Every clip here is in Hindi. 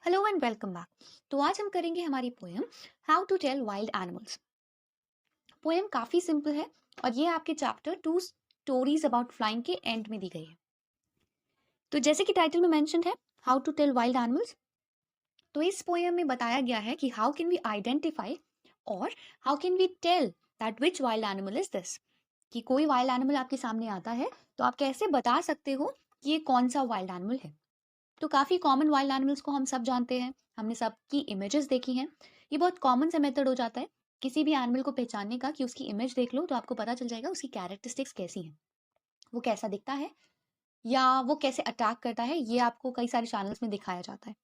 Hello and welcome back. तो आज हम करेंगे हमारी poem how to tell wild animals. Poem काफी सिंपल है और ये आपके chapter two stories about flying के एंड में दी गई है। तो जैसे कि टाइटल में मेंशन है how to tell wild animals, तो इस पोएम में बताया गया है कि हाउ कैन वी आइडेंटिफाई और how can we tell that which wild animal is this. कि कोई वाइल्ड एनिमल आपके सामने आता है तो आप कैसे बता सकते हो कि ये कौन सा वाइल्ड एनिमल है। तो काफ़ी कॉमन वाइल्ड एनिमल्स को हम सब जानते हैं, हमने सबकी इमेजेस देखी हैं। ये बहुत कॉमन सा मेथड हो जाता है किसी भी एनिमल को पहचानने का कि उसकी इमेज देख लो तो आपको पता चल जाएगा उसकी कैरेक्टरिस्टिक्स कैसी हैं, वो कैसा दिखता है या वो कैसे अटैक करता है। ये आपको कई सारे चैनल्स में दिखाया जाता है।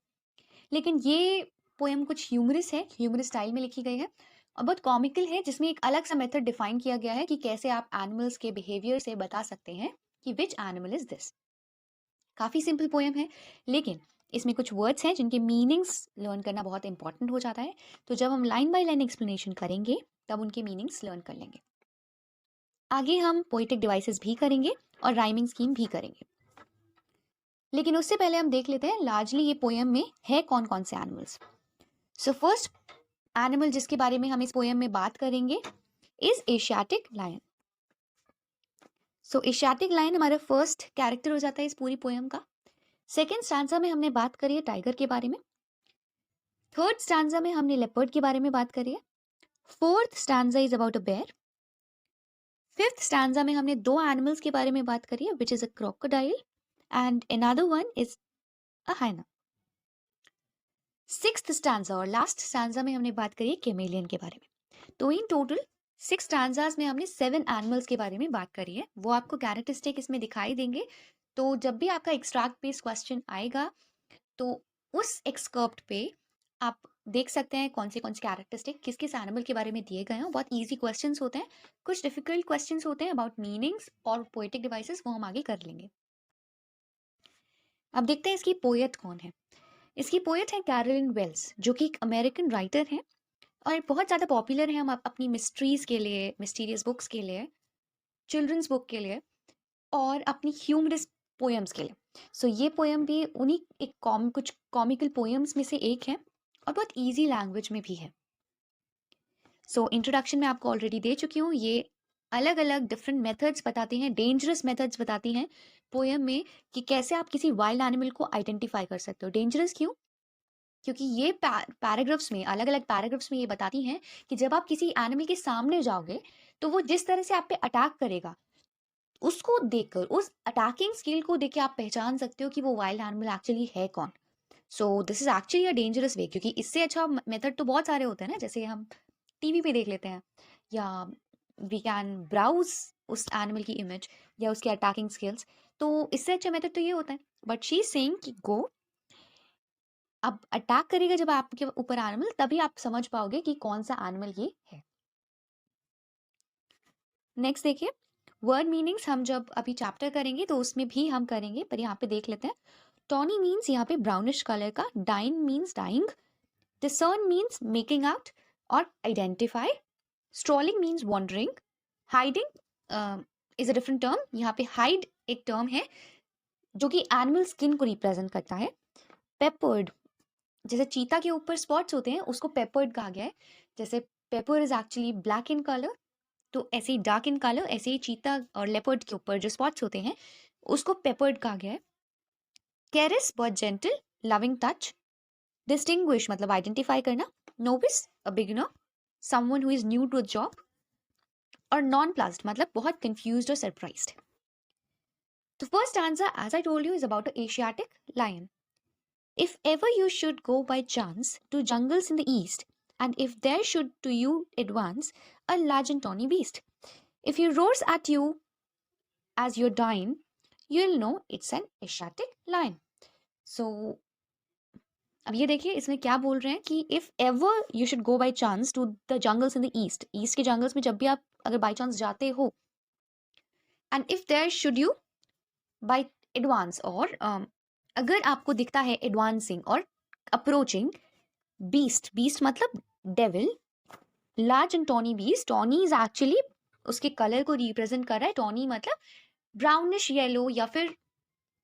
लेकिन ये पोएम कुछ ह्यूमरस है, ह्यूमरस स्टाइल में लिखी गई है और बहुत कॉमिकल है, जिसमें एक अलग सा मेथड डिफाइन किया गया है कि कैसे आप एनिमल्स के बिहेवियर से बता सकते हैं कि विच एनिमल इज दिस। काफ़ी सिंपल पोएम है, लेकिन इसमें कुछ वर्ड्स हैं जिनके मीनिंग्स लर्न करना बहुत इंपॉर्टेंट हो जाता है। तो जब हम लाइन बाय लाइन एक्सप्लेनेशन करेंगे तब उनके मीनिंग्स लर्न कर लेंगे। आगे हम पोएटिक डिवाइसेस भी करेंगे और राइमिंग स्कीम भी करेंगे, लेकिन उससे पहले हम देख लेते हैं लार्जली ये पोएम में है कौन कौन से एनिमल्स। सो फर्स्ट एनिमल जिसके बारे में हम इस पोएम में बात करेंगे is Asiatic lion. So Asiatic lion हमारा फर्स्ट कैरेक्टर हो जाता है इस पूरी पोएम का। सेकेंड स्टैंजा में हमने बात करी है टाइगर के बारे में। थर्ड स्टैंजा में हमने लेपर्ड के बारे में बात करी है। Fourth stanza is about a bear. Fifth stanza में हमने दो एनिमल्स के बारे में बात करी है, which is a crocodile and another one is a hyena. Sixth stanza और लास्ट स्टैंजा में हमने बात करी है कैमेलियन के बारे में। तो इन टोटल 6 स्टैंजाज में हमने 7 एनिमल्स के बारे में बात करी है। वो आपको कैरेक्टरिस्टिक इसमें दिखाई देंगे। तो जब भी आपका एक्सट्रैक्ट बेस्ड क्वेश्चन आएगा तो उस एक्सकर्प्ट पे आप देख सकते हैं कौन से कैरेक्टरिस्टिक किस किस एनिमल के बारे में दिए गए हैं। बहुत इजी क्वेश्चंस होते हैं, कुछ डिफिकल्ट क्वेश्चंस होते हैं अबाउट मीनिंग्स और पोएटिक डिवाइसेस, वो हम आगे कर लेंगे। अब देखते हैं इसकी पोएट कौन है। इसकी पोएट है कैरोलिन वेल्स, जो कि एक अमेरिकन राइटर है और बहुत ज़्यादा पॉपुलर है हम अपनी मिस्ट्रीज के लिए, मिस्टीरियस बुक्स के लिए, चिल्ड्रंस बुक के लिए और अपनी ह्यूमरस पोएम्स के लिए। सो ये पोएम भी उन्हीं कुछ कॉमिकल पोएम्स में से एक है और बहुत इजी लैंग्वेज में भी है। सो इंट्रोडक्शन में आपको ऑलरेडी दे चुकी हूँ। ये अलग अलग डिफरेंट मेथड्स बताती हैं, डेंजरस मेथड्स बताती हैं पोएम में कि कैसे आप किसी वाइल्ड एनिमल को आइडेंटिफाई कर सकते हो। डेंजरस क्यों? क्योंकि ये पैराग्राफ्स में, अलग अलग पैराग्राफ्स में ये बताती हैं कि जब आप किसी एनिमल के सामने जाओगे तो वो जिस तरह से आप पे अटैक करेगा, उसको देखकर, उस अटैकिंग स्किल को देख के आप पहचान सकते हो कि वो वाइल्ड एनिमल एक्चुअली है कौन। So this is actually a dangerous way, क्योंकि इससे अच्छा मेथड तो बहुत सारे होते हैं ना, जैसे हम टीवी पे देख लेते हैं या वी कैन ब्राउज उस एनिमल की इमेज या उसके अटैकिंग स्किल्स। तो इससे अच्छा मेथड तो ये होता है, बट शी इज सेइंग कि गो, अब अटैक करेगा जब आपके ऊपर एनिमल, तभी आप समझ पाओगे कि कौन सा एनिमल ये है। नेक्स्ट देखिए, वर्ड मीनिंग्स हम जब अभी चैप्टर करेंगे तो उसमें भी हम करेंगे, पर यहाँ पे देख लेते हैं। टॉनी मीन्स यहाँ पे ब्राउनिश कलर का, dyin' means dying, discern means making out और identify, strolling means wandering, hiding is a different term. यहाँ पे हाइड एक टर्म है जो कि एनिमल स्किन को रिप्रेजेंट करता है। पेपर्ड, जैसे चीता के ऊपर स्पॉट्स होते हैं उसको पेपर्ड कहा गया है। जैसे paper is actually black in colour, तो ऐसे ही डार्क इन कलर, ऐसे ही चीता और लेपर्ड के ऊपर जो स्पॉट्स होते हैं उसको पेपर्ड कहा गया है। कैरिस, बहुत जेंटल, लविंग टच। डिस्टिंग्विश मतलब आइडेंटिफाई करना। Novice, a beginner, someone who is new to a job. और नॉन प्लास्ड मतलब बहुत कंफ्यूज्ड और सरप्राइज्ड। तो first answer, as I told you, is about a Asiatic lion. If ever you should go by chance to jungles in the east, and if there should to you advance a large and tawny beast, if he roars at you as you're dying, you'll know it's an Asiatic lion. So, अब ये देखिए इसमें क्या बोल रहे हैं कि if ever you should go by chance to the jungles in the east, east के जंगल्स में जब भी आप अगर बाय चांस जाते हो, and if there should you by advance, और अगर आपको दिखता है एडवांसिंग और अप्रोचिंग बीस्ट, बीस्ट मतलब devil, large and tawny beast, tawny is actually उसके कलर को रिप्रेजेंट कर रहा है। टॉनी मतलब ब्राउनिश येलो या फिर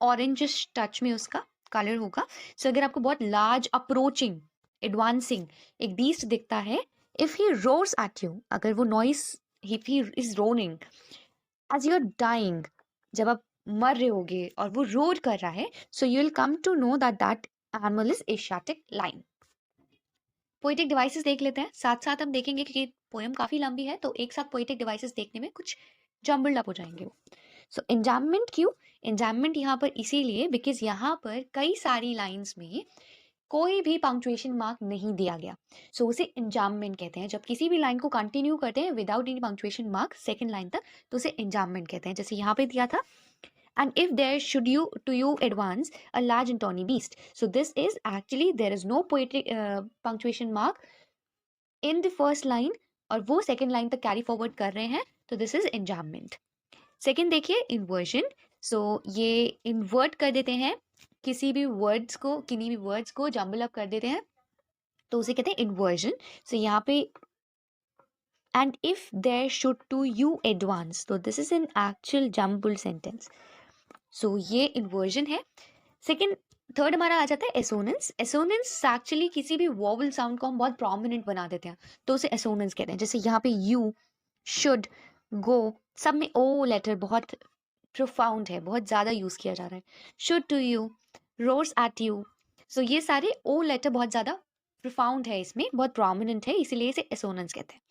ऑरेंजिश टच में उसका कलर होगा। सो अगर आपको बहुत लार्ज, अप्रोचिंग, एडवांसिंग एक बीस्ट दिखता है, if he roars at you, अगर वो noise, if he is roaming as you are dying, जब आप मर रहे होगे और वो रोर कर रहा है, so you will come to know that that animal is Asiatic lion. Poetic devices देख लेते हैं, साथ साथ हम देखेंगे क्योंकि पोएम काफी लंबी है तो एक साथ पोएटिक डिवाइसेस देखने में कुछ जम्बल्ड अप हो जाएंगे वो। सो एंजाममेंट क्यों? एंजाममेंट यहाँ पर इसीलिए बिकॉज यहाँ पर कई सारी लाइंस में कोई भी पंक्चुएशन मार्क नहीं दिया गया, सो उसे एंजाममेंट कहते हैं। जब किसी भी लाइन को कंटिन्यू करते हैं without any punctuation mark second line तक, तो उसे एंजाममेंट कहते हैं। जैसे यहाँ पे दिया था, and if there should you to you advance a large and tawny beast, so this is actually there is no poetic punctuation mark in the first line और वो second line तक carry forward कर रहे हैं, तो this is enjambment। second देखिए inversion, so ये invert कर देते हैं किसी भी words को, किन्हीं भी words को jumble up कर देते हैं, तो उसे कहते हैं inversion। so यहाँ पे and if there should to you advance, तो this is an actual jumbled sentence, सो ये इन्वर्जन है। सेकंड, थर्ड हमारा आ जाता है एसोनेंस। एसोनेंस एक्चुअली किसी भी वोवल साउंड को हम बहुत प्रोमिनेंट बना देते हैं, तो उसे एसोनेंस कहते हैं। जैसे यहाँ पे यू, शुड, गो, सब में ओ लेटर बहुत प्रोफाउंड है, बहुत ज्यादा यूज किया जा रहा है। Should to you, roars at you, so ये सारे ओ लेटर बहुत ज्यादा प्रोफाउंड है, इसमें बहुत प्रोमिनेंट है, इसीलिए इसे एसोनेंस कहते हैं।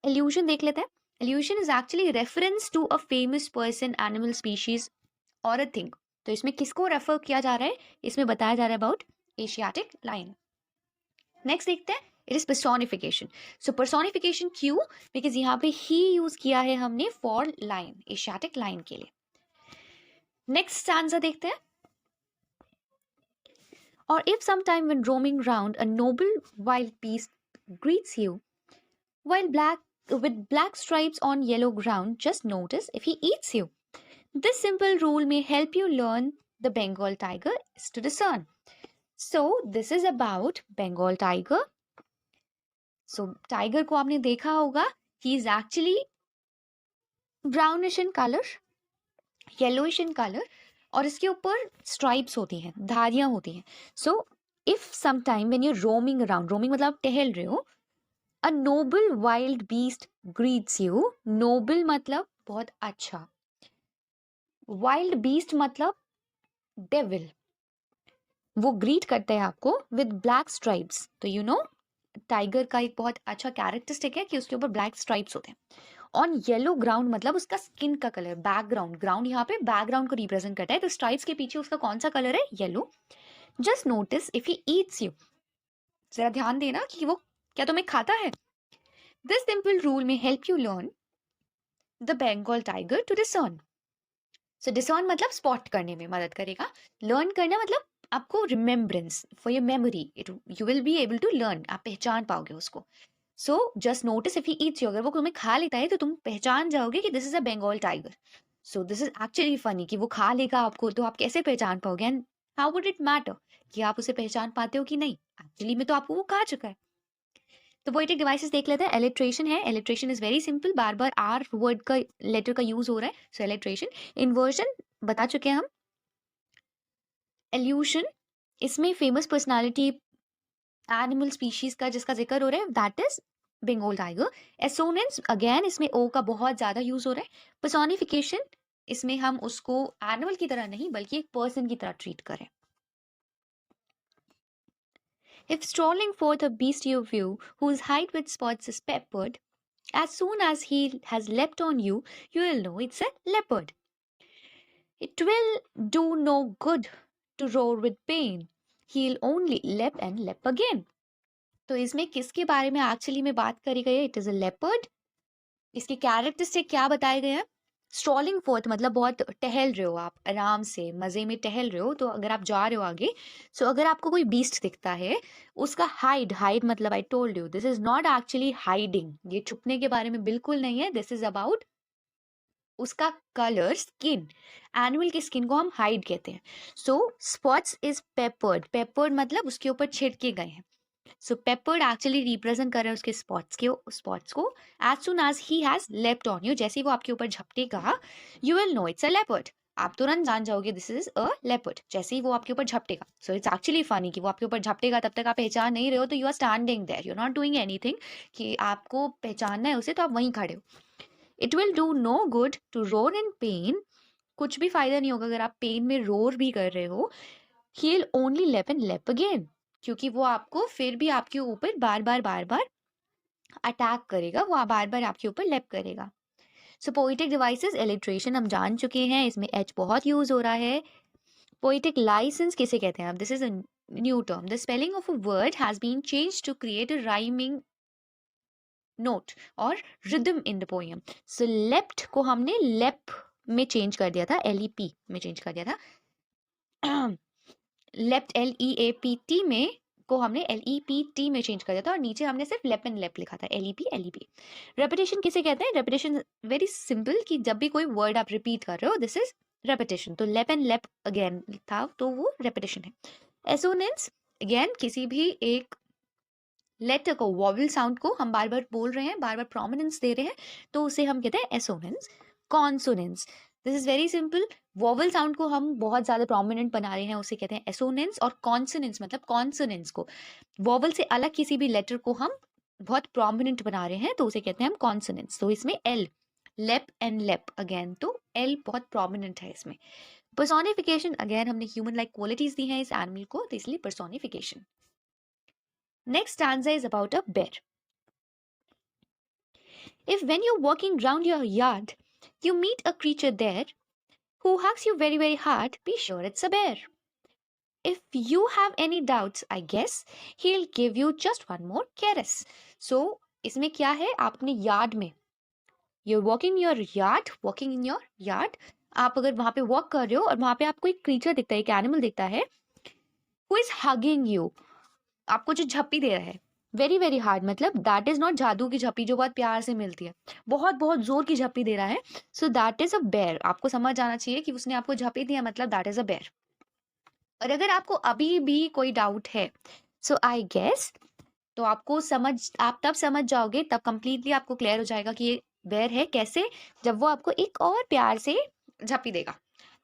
एल्यूजन देख लेते हैं। Allusion is actually reference to a famous person, animal, species और अ थिंग। तो इसमें किसको रेफर किया जा रहा है? इसमें बताया जा रहा है अबाउट एशियाटिक लायन। नेक्स्ट देखते हैं, it is personification. So personification क्यों? बिकॉज यहाँ पे ही यूज किया है हमने फॉर लायन, एशियाटिक लायन के लिए। नेक्स्ट स्टैंजा देखते हैं, और if some time when roaming round a noble wild beast greets you while black with black stripes on yellow ground, just notice if he eats you. This simple rule may help you learn the Bengal tiger is to discern. So this is about Bengal tiger. So tiger को आपने देखा होगा, he is actually brownish in color, yellowish in color, और इसके ऊपर stripes होती हैं, धारियां होती हैं। So if sometime when you're roaming around, roaming मतलब आप टहल रहे हो, a noble wild beast greets you, noble मतलब बहुत अच्छा, वाइल्ड बीस्ट मतलब डेविल, वो ग्रीट करता है आपको विद ब्लैक स्ट्राइप्स। तो यू नो टाइगर का एक बहुत अच्छा कैरेक्टरिस्टिक है कि उसके ऊपर ब्लैक स्ट्राइप्स होते हैं। ऑन येलो ग्राउंड मतलब उसका स्किन का कलर, बैकग्राउंड, ग्राउंड यहाँ पे बैकग्राउंड को रिप्रेजेंट करता है, तो स्ट्राइप्स के पीछे उसका कौन सा कलर है? Yellow. Just notice if he eats you, जरा ध्यान देना कि वो क्या तुम्हें खाता है। This simple rule may help you learn the Bengal tiger to discern. So discern मतलब स्पॉट करने में मदद करेगा, लर्न करना मतलब आपको remembrance, for your memory, it you will be able to learn, आप पहचान पाओगे उसको। So just notice if he eats you, अगर वो तुम्हें खा लेता है तो तुम पहचान जाओगे कि this is a Bengal tiger. So this is actually funny कि वो खा लेगा आपको, तो आप कैसे पहचान पाओगे, and how would it matter कि आप उसे पहचान पाते हो कि नहीं, एक्चुअली में तो आपको वो खा चुका है। तो पोएटिक डिवाइसेस देख लेते हैं। एलिट्रेशन है, एलिट्रेशन इज वेरी सिंपल, बार बार आर वर्ड का लेटर का यूज हो रहा है, सो एलिट्रेशन। इन्वर्जन बता चुके हैं हम। एल्यूशन, इसमें फेमस पर्सनालिटी, एनिमल, स्पीशीज का जिसका जिक्र हो रहा है, that is Bengal tiger. Assonance, again इसमें ओ का बहुत ज्यादा यूज हो रहा है। पर्सोनिफिकेशन, इसमें हम उसको एनिमल की तरह नहीं बल्कि एक पर्सन की तरह ट्रीट करें। If strolling forth a beast you view, whose hide with spots is peppered, as soon as he has leapt on you, you will know it's a leopard. It will do no good to roar with pain. He'll only leap and leap again. तो इसमें किसके बारे में एक्चुअली में बात करी गई है? It is a leopard. इसके कैरेक्टरिस्टिक क्या बताए गए हैं? स्ट्रॉलिंग फोर्थ मतलब बहुत टहल रहे हो आप, आराम से मजे में टहल रहे हो, तो अगर आप जा रहे हो आगे, सो अगर आपको कोई बीस्ट दिखता है, उसका हाइड, हाइड मतलब आई told you this is not actually hiding, ये छुपने के बारे में बिल्कुल नहीं है, दिस इज अबाउट उसका कलर, स्किन, एनिमल की स्किन को हम हाइड कहते हैं। सो स्पॉट्स इज पेपर्ड, पेपर्ड मतलब उसके ऊपर छिड़के गए हैं, सो पेपर्ड एक्चुअली रिप्रेजेंट कर रहा है उसके स्पॉट्स को। As soon as he has leapt on you, जैसे ही वो आपके ऊपर झपटेगा, you will know it's a leopard. आप तुरंत जान जाओगे दिस इज अ लेपर्ड जैसे ही वो आपके ऊपर झपटेगा. सो इट्स एक्चुअली फनी कि वो आपके ऊपर झपटेगा, तब तक आप पहचान नहीं रहे हो, तो you are standing there, you are not doing anything कि आपको पहचानना है उसे, तो आप वहीं खड़े हो. It will do no good to roar in pain. कुछ भी फायदा नहीं होगा अगर आप पेन में रोर भी कर रहे हो. ही विल ओनली लेप एंड लेप अगेन, क्योंकि वो आपको फिर भी आपके ऊपर बार बार अटैक करेगा, वो बार बार आपके ऊपर लेप करेगा. सो पोइटिक डिवाइसेस, इलिट्रेशन हम जान चुके हैं, इसमें एच बहुत यूज हो रहा है. पोइटिक लाइसेंस किसे कहते हैं? अब this is a new term. The spelling of a word has been change to create a rhyming note और rhythm in the poem. So leapt को हमने लेप में चेंज कर दिया था, LEP में चेंज कर दिया था. लेप्ट LEAPT में को हमने LEPT में चेंज कर दिया था, और नीचे हमने सिर्फ लेप एंड लेप लिखा था, LEP. रेपिटेशन किसे कहते हैं? रेपिटेशन वेरी सिंपल कि जब भी कोई वर्ड आप रिपीट कर रहे हो, दिस इज रेपिटेशन. तो लेप एंड लेप अगेन था, तो वो रेपिटेशन है. एसोनेंस, अगेन किसी भी एक लेटर को, वॉवल साउंड को हम बार बार बोल रहे हैं, बार बार प्रोमिनेंस दे रहे हैं, तो उसे हम कहते हैं assonance. Consonance, this is very simple. Vowel sound को हम बहुत ज्यादा प्रोमिनेंट बना रहे हैं, उसे कहते हैं एसोनेंस. और कॉन्सोनेंस मतलब कॉन्सोनेंस को, वॉवल से अलग किसी भी लेटर को हम बहुत प्रोमिनेंट बना रहे हैं, तो उसे कहते हैं हम कॉन्सोनेंस. तो इसमें एल, लेप एंड लेप अगेन, तो एल बहुत प्रोमिनेंट है इसमें. पर्सोनिफिकेशन, अगेन हमने ह्यूमन लाइक क्वालिटीज दी हैं इस एनिमल को, तो इसलिए personification. Next stanza is about a bear. If when you're walking round your yard, you meet a creature there who hugs you very, very hard, be sure it's a bear. If you have any doubts, I guess he'll give you just one more caress. So, इसमें क्या है? आप अपने यार्ड में, you're walking in your yard, आप अगर वहां पे वॉक कर रहे हो और वहां पे आपको एक क्रीचर दिखता है, एक एनिमल दिखता है, who is hugging you, आपको जो झप्पी दे रहा है वेरी वेरी हार्ड, मतलब दैट इज नॉट जादू की झप्पी जो बहुत प्यार से मिलती है, बहुत बहुत जोर की झप्पी दे रहा है. So that is a bear. आपको समझ आना चाहिए कि उसने आपको झप्पी दिया, मतलब दैट इज अ बेयर. और अगर आपको अभी भी कोई डाउट है, सो आई गेस, तो आप तब समझ जाओगे, तब कंप्लीटली आपको क्लियर हो जाएगा कि ये बेयर है. कैसे? जब वो आपको एक और प्यार से झप्पी देगा,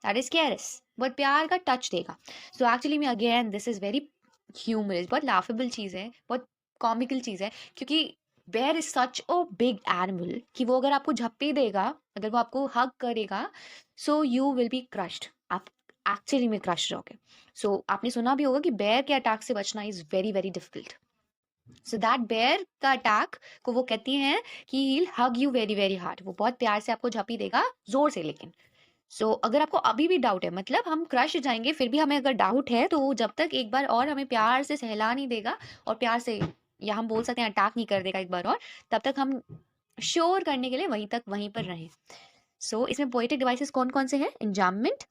दैट इज केयरस, बहुत प्यार का टच देगा. सो एक्चुअली में again this is very humorous, बहुत लाफेबल चीज है, बहुत कॉमिकल चीज है, क्योंकि bear is such a big animal कि वो अगर आपको झप्पी देगा, अगर वो आपको हग करेगा, सो यू विल बी क्रश्ड, आप एक्चुअली में क्रश रहोगे. सो आपने सुना भी होगा कि बेयर के अटैक से बचना is very very difficult. So that bear का अटैक को वो कहती हैं कि he'll hug you very very hard, वो बहुत प्यार से आपको झपी देगा, जोर से. लेकिन अगर आपको अभी भी डाउट है, मतलब हम क्रश हो जाएंगे, फिर भी हमें अगर डाउट है, तो वो जब तक एक बार और हमें प्यार से सहला नहीं देगा, और प्यार से, या हम बोल सकते हैं अटैक नहीं कर देगा एक बार और, तब तक हम श्योर करने के लिए वहीं पर रहें. इसमें पोएटिक डिवाइसेस कौन कौन से हैं? इंजाममेंट,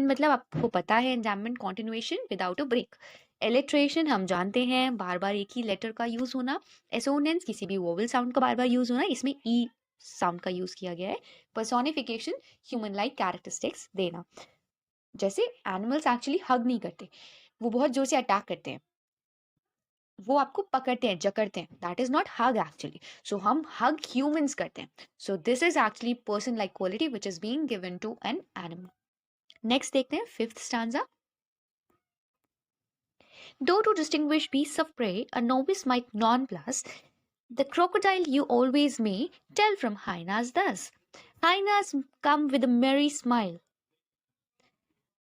मतलब आपको पता है, enjambment continuation without a break. Alliteration हम जानते हैं, बार बार एक ही लेटर का यूज होना. एसोनेंस, किसी भी वोवल साउंड का बार बार यूज होना, इसमें ई साउंड का यूज किया गया है. पर्सोनिफिकेशन, ह्यूमन लाइक कैरेक्टरिस्टिक्स देना. जैसे एनिमल्स एक्चुअली हग नहीं करते, वो बहुत जोर से अटैक करते हैं, वो आपको पकड़ते हैं, जकड़ते हैं, that is not hug actually. हम हग ह्यूमंस करते हैं. This is actually person like quality which is being given to an animal. Next देखते हैं fifth stanza. Though to distinguish beasts of prey, a novice might nonplus, the crocodile you always may tell from hyenas thus. Hyenas come with a merry smile,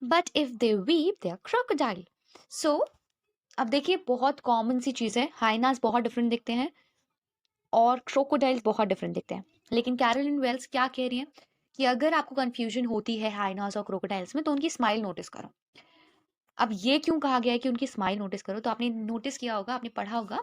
but if they weep, they are crocodile. अब देखिए, बहुत कॉमन सी चीज़ है, हाइनास बहुत डिफरेंट दिखते हैं और क्रोकोडाइल्स बहुत डिफरेंट दिखते हैं. लेकिन कैरोलिन वेल्स क्या कह रही हैं कि अगर आपको कंफ्यूजन होती है हाइनास और क्रोकोडाइल्स में, तो उनकी स्माइल नोटिस करो. अब ये क्यों कहा गया है कि उनकी स्माइल नोटिस करो? तो आपने नोटिस किया होगा, आपने पढ़ा होगा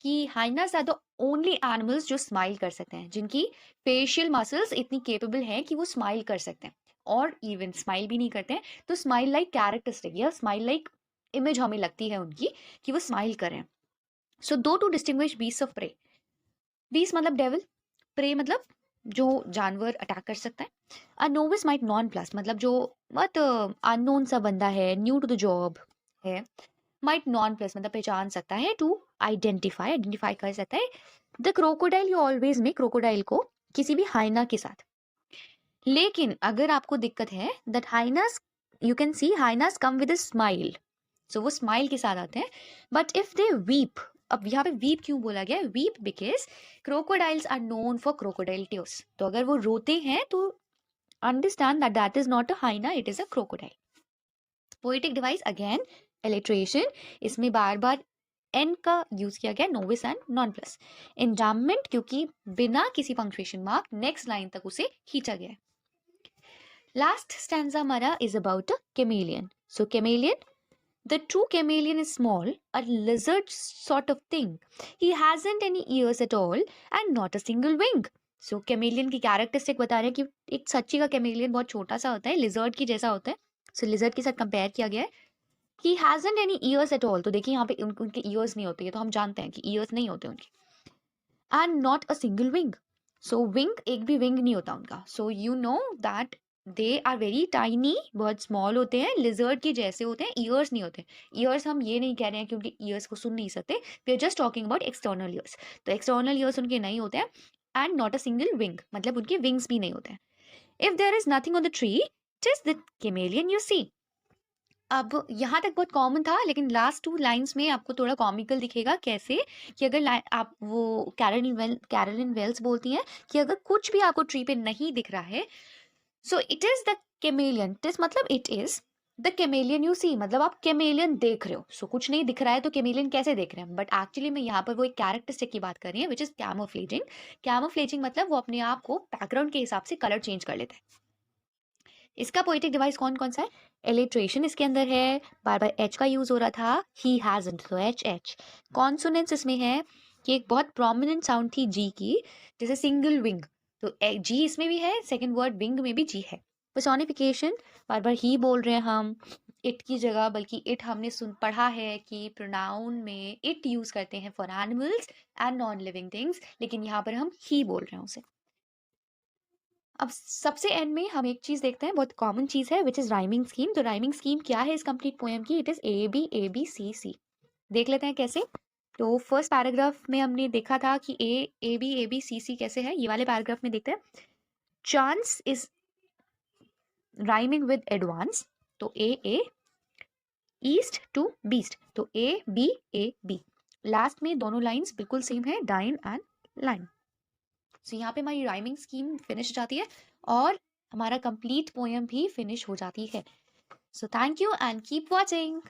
कि hyenas are the only animals जो स्माइल कर सकते हैं, जिनकी फेशियल मसल्स इतनी केपेबल हैं कि वो स्माइल कर सकते हैं. और इवन स्माइल भी नहीं करते हैं, तो स्माइल लाइक कैरेक्टरिस्टिक या स्माइल लाइक इमेज हमें लगती है उनकी कि वो स्माइल करें. दो to distinguish beast of prey. Beast मतलब डेविल, प्रे मतलब जो जानवर अटैक कर सकता है. A novice might nonplus मतलब जो बहुत अननोन सा बंदा है, न्यू टू द जॉब है. माइट नॉन प्लस मतलब पहचान सकता है, टू आइडेंटिफाई कर सकता है. द क्रोकोडाइल यू ऑलवेज में, क्रोकोडाइल को किसी भी हाइना के साथ. लेकिन अगर आपको दिक्कत है that hyenas, you can see hyenas come with a smile, so वो स्माइल के साथ आते हैं, बट इफ दे वीप, अब यहाँ पे वीप क्यों बोला गया है? Weep because crocodiles are known for crocodile tears, तो अगर वो रोते हैं तो understand that that is not a hyena, it is a crocodile. Poetic device again alliteration, इसमें बार बार एन का यूज किया गया, novice and nonplus. Enjambment क्योंकि बिना किसी पंक्चुएशन मार्क नेक्स्ट लाइन तक उसे खींचा गया है। लास्ट स्टैंजा हमारा is about a chameleon. So chameleon, the true chameleon is small, a lizard sort of thing. He hasn't any ears at all and not a single wing. So chameleon की कैरेक्टरिस्टिक बता रहे हैं कि एक सच्ची का कैमेलियन बहुत छोटा सा होता है, लिजर्ड की जैसा होता है। सो लिजर्ड के साथ कंपेयर किया गया है। He hasn't any ears at all, तो देखिए यहाँ पे उनके ears नहीं होते, ये तो हम जानते हैं कि ears नहीं होते उनके। And not a single wing. So wing, एक भी wing नहीं होता उनका। So you know that they are very tiny, बहुत स्मॉल होते हैं, लिजर्ड के जैसे होते हैं, ईयर्स नहीं होते। ईयर्स हम ये नहीं कह रहे हैं कि उनके ईयर्स को सुन नहीं सकते, we are just talking about external ears. तो एक्सटर्नल ईयर्स उनके नहीं होते हैं। And not a single wing, मतलब उनके विंग्स भी नहीं होते हैं। If there is nothing on the tree, it is the chameleon you see. अब यहाँ तक बहुत कॉमन था, लेकिन लास्ट 2 लाइंस में आपको थोड़ा कॉमिकल दिखेगा। कैसे कि अगर आप वो कैरोलिन वेल्स बोलती हैं कि अगर कुछ भी आपको ट्री पे नहीं दिख रहा है, so it is the chameleon, it is मतलब it is the chameleon you see, मतलब आप कैमेलियन देख रहे हो। सो कुछ नहीं दिख रहा है तो कैमेलियन कैसे देख रहे हैं? बट एक्चुअली में यहाँ पर वो एक कैरेक्टरिस्टिक की बात कर रही है विच इज कैमोफ्लेजिंग। कैमोफ्लेजिंग मतलब वो अपने आप को बैकग्राउंड के हिसाब से कलर चेंज कर लेते हैं। इसका पोएटिक डिवाइस कौन कौन सा है? एलिट्रेशन इसके अंदर है, बार बार एच का यूज हो रहा था, ही हैजंट, तो एच एच। कॉन्सोनेंट्स इसमें है कि एक बहुत प्रोमिनेंट साउंड थी जी की, जैसे सिंगल विंग, तो जी इसमें भी है, सेकंड वर्ड विंग में भी जी है। पर्सोनिफिकेशन, बार बार ही बोल रहे हैं हम इट की जगह, बल्कि इट हमने सुन पढ़ा है कि प्रोनाउन में इट यूज करते हैं for animals and non living things, लेकिन यहाँ पर हम ही बोल रहे हैं उसे। अब सबसे एंड में हम एक चीज देखते हैं, बहुत कॉमन चीज है, विच इज राइमिंग स्कीम। तो राइमिंग स्कीम क्या है इस कंप्लीट पोएम की? It is A B C C. देख लेते हैं कैसे। तो फर्स्ट पैराग्राफ में हमने देखा था कि ए बी सी सी कैसे है, ये वाले पैराग्राफ में देखते हैं। Chance is rhyming with advance, तो ए, ईस्ट टू बीस्ट, तो ए बी। लास्ट में दोनों लाइंस बिल्कुल सेम है, डाइन एंड लाइन। सो यहाँ पे हमारी राइमिंग स्कीम फिनिश हो जाती है और हमारा कंप्लीट पोएम भी फिनिश हो जाती है। So thank you and keep watching.